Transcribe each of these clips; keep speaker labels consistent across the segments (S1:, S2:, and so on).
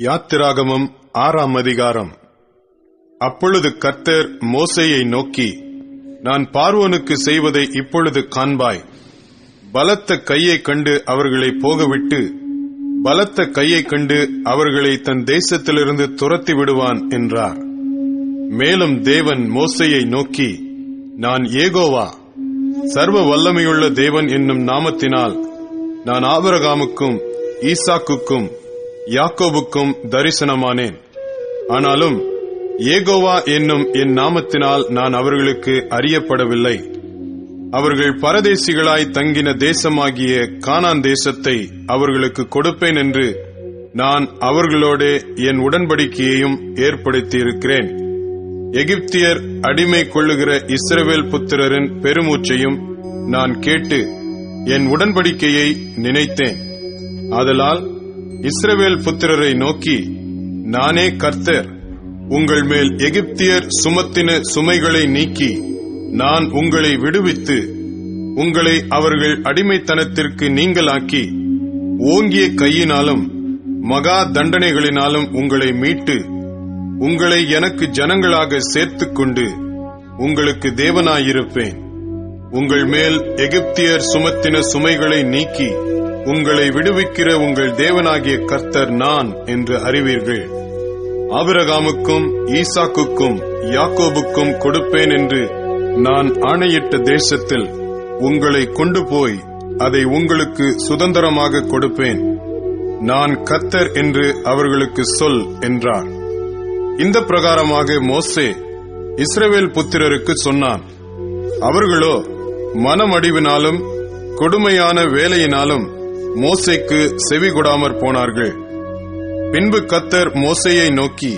S1: யாத்திராகமம் 6ஆம் அதிகாரம். அப்பொழுது கர்த்தர் மோசேயை நோக்கி, நான் பார்வோனுக்கு செய்வதை இப்பொழுது காண்பாய். பலத்த கையை கண்டு அவர்களை போகவிட்டு, பலத்த கையை கண்டு அவர்களை தன் தேசத்திலிருந்து துரத்தி விடுவான் என்றார். மேலும் தேவன் மோசேயை நோக்கி, நான் யெகோவா, சர்வ வல்லமையுள்ள தேவன் என்னும் நாமத்தினால் நான் ஆபிரகாமுக்கும் ஈசாக்குக்கும் யாக்கோபுக்கும் தரிசனமானேன். ஆனாலும் யெகோவா என்னும் என் நாமத்தினால் நான் அவர்களுக்கு அறியப்படவில்லை. அவர்கள் பரதேசிகளாய் தங்கின தேசமாகிய கானான் தேசத்தை அவர்களுக்கு கொடுப்பேன் என்று நான் அவர்களோடு என் உடன்படிக்கையையும் ஏற்படுத்தியிருக்கிறேன். எகிப்தியர் அடிமை கொள்ளுகிற இஸ்ரவேல் புத்திரரின் பெருமூச்சையும் நான் கேட்டு என் உடன்படிக்கையை நினைத்தேன். ஆதலால் இஸ்ரவேல் புத்திரரை நோக்கி, நானே கர்த்தர், உங்கள் மேல் எகிப்தியர் சுமத்தின சுமைகளை நீக்கி நான் உங்களை விடுவித்து உங்களை அவர்கள் அடிமைத்தனத்திற்கு நீங்களாக்கி ஓங்கிய கையினாலும் மகா தண்டனைகளினாலும் உங்களை மீட்டு உங்களை எனக்கு ஜனங்களாக சேர்த்துக்கொண்டு உங்களுக்கு தேவனாயிருப்பேன். உங்கள் மேல் எகிப்தியர் சுமத்தின சுமைகளை நீக்கி உங்களை விடுவிக்கிற உங்கள் தேவனாகிய கர்த்தர் நான் என்று அறிவீர்கள். ஆபிரகாமுக்கும் ஈசாக்குக்கும் யாக்கோபுக்கும் கொடுப்பேன் என்று நான் ஆணையிட்ட தேசத்தில் உங்களை கொண்டு போய் அதை உங்களுக்கு சுதந்திரமாக கொடுப்பேன். நான் கர்த்தர் என்று அவர்களுக்கு சொல் என்றார். இந்த பிரகாரமாக மோசே இஸ்ரவேல் புத்திரருக்கு சொன்னான். அவர்களோ மனமடிவினாலும் கொடுமையான வேலையினாலும் மோசேக்கு செவிகொடாமற் போனார்கள். பின்பு கர்த்தர் மோசேயை நோக்கி,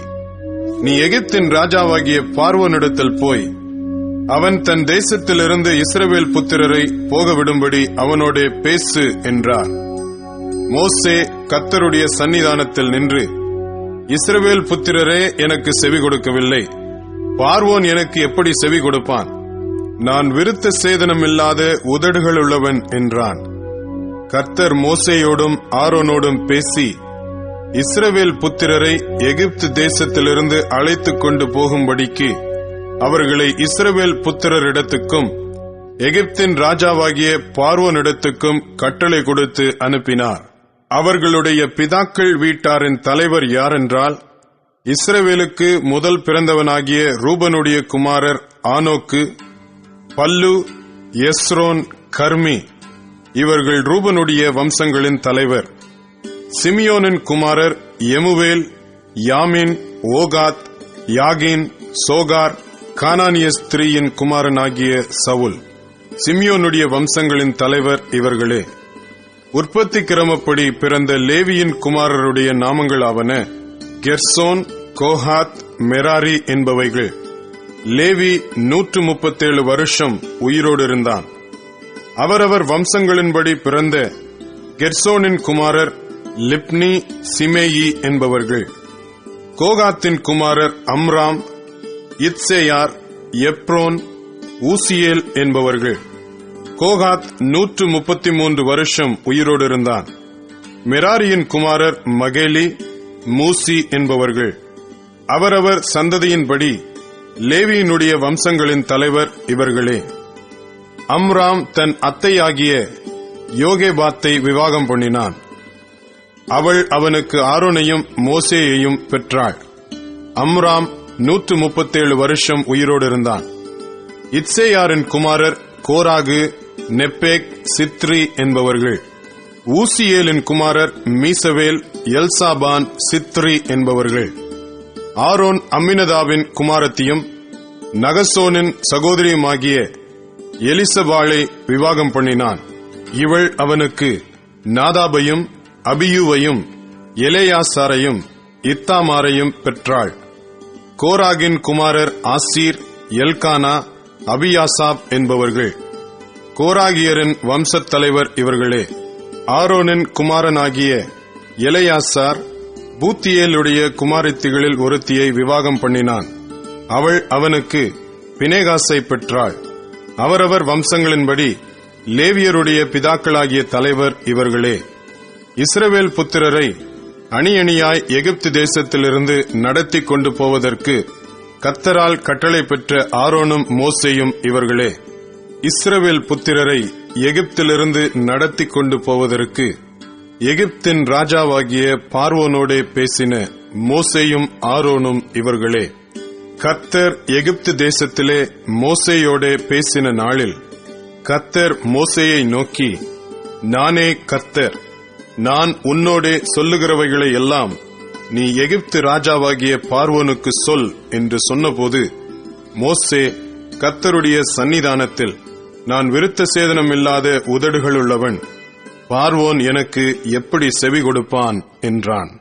S1: நீ எகிப்தின் ராஜாவாகிய பார்வோனிடத்தில் போய் அவன் தன் தேசத்திலிருந்து இஸ்ரவேல் புத்திரரை போகவிடும்படி அவனோடே பேசு என்றார். மோசே கர்த்தருடைய சன்னிதானத்தில் நின்று, இஸ்ரவேல் புத்திரரே எனக்கு செவி கொடுக்கவில்லை, பார்வோன் எனக்கு எப்படி செவி கொடுப்பான்? நான் விருத்த சேதனமில்லாத உதடுகள் உள்ளவன் என்றான். கர்த்தர் மோசேயோடும் ஆரோனோடும் பேசி, இஸ்ரவேல் புத்திரரை எகிப்து தேசத்திலிருந்து அழைத்துக் கொண்டு போகும்படிக்கு அவர்களை இஸ்ரவேல் புத்திரரிடத்துக்கும் எகிப்தின் ராஜாவாகிய பார்வோனிடத்துக்கும் கட்டளை கொடுத்து அனுப்பினார். அவர்களுடைய பிதாக்கள் வீட்டாரின் தலைவர் யாரென்றால், இஸ்ரவேலுக்கு முதல் பிறந்தவனாகிய ரூபனுடைய குமாரர் ஆனோக்கு, பல்லு, எஸ்ரோன், கர்மி. இவர்கள் ரூபனுடைய வம்சங்களின் தலைவர். சிமியோனின் குமாரர் எமுவேல், யாமின், ஓகாத், யாகின், சோகார், கானானிய ஸ்திரீயின் குமாரனாகிய சவுல். சிமியோனுடைய வம்சங்களின் தலைவர் இவர்களே. உற்பத்தி கிரமப்படி பிறந்த லேவியின் குமாரருடைய நாமங்களாவன கெர்சோன், கோஹாத், மெராரி என்பவைகள். லேவி 137 வருஷம் உயிரோடு இருந்தான். அவரவர் வம்சங்களின்படி பிறந்த கெர்சோனின் குமாரர் லிப்னி, சிமேயி என்பவர்கள். கோகாத்தின் குமாரர் அம்ராம், இத்சேயார், எப்ரோன், ஊசியேல் என்பவர்கள். கோகாத் 133 வருஷம் உயிரோடு இருந்தான். மெராரியின் குமாரர் மகேலி, மூசி என்பவர்கள். அவரவர் சந்ததியின்படி லேவியினுடைய வம்சங்களின் தலைவர் இவர்களே. அம்ராம் தன் அத்தையாகிய யோகேபாத்தை விவாகம் பண்ணினான். அவள் அவனுக்கு ஆரோனையும் மோசேயையும் பெற்றாள். அம்ராம் 137 வருஷம் உயிரோடு இருந்தான். இத்சேயாரின் குமாரர் கோராகு, நெப்பேக், சித்ரி என்பவர்கள். ஊசியேலின் குமாரர் மீசவேல், எல்சாபான், சித்ரி என்பவர்கள். ஆரோன் அம்மினதாவின் குமாரத்தியும் நகசோனின் சகோதரியுமாகிய எலிசபாளை விவாகம் பண்ணினான். இவள் அவனுக்கு நாதாபையும் அபியூவையும் எலேயாசாரையும் இத்தாமாரையும் பெற்றாள். கோராகின் குமாரர் ஆசீர், எல்கானா, அபியாசாப் என்பவர்கள். கோராகியரின் வம்சத் தலைவர் இவர்களே. ஆரோனின் குமாரனாகிய எலேயாசார் பூத்தியேலுடைய குமாரத்திகளில் ஒருத்தியை விவாகம் பண்ணினான். அவள் அவனுக்கு பினேகாசை பெற்றாள். அவரவர் வம்சங்களின்படி லேவியருடைய பிதாக்களாகிய தலைவர் இவர்களே. இஸ்ரவேல் புத்திரரை அணி அணியாய் எகிப்து தேசத்திலிருந்து நடத்தி கொண்டு போவதற்கு கர்த்தரால் கட்டளை பெற்ற ஆரோனும் மோசேயும் இவர்களே. இஸ்ரவேல் புத்திரரை எகிப்திலிருந்து நடத்தி கொண்டு போவதற்கு எகிப்தின் ராஜாவாகிய பார்வோனோடே பேசின மோசேயும் ஆரோனும் இவர்களே. கர்த்தர் எகிப்து தேசத்திலே மோசேயோடே பேசின நாளில் கர்த்தர் மோசேயை நோக்கி, நானே கர்த்தர், நான் உன்னோடே சொல்லுகிறவைகளை எல்லாம் நீ எகிப்து ராஜாவாகிய பார்வோனுக்கு சொல் என்று சொன்னபோது, மோசே கர்த்தருடைய சந்நிதானத்தில், நான் விருத்த சேதனமில்லாத உதடுகளுள்ளவன், பார்வோன் எனக்கு எப்படி செவி கொடுப்பான் என்றான்.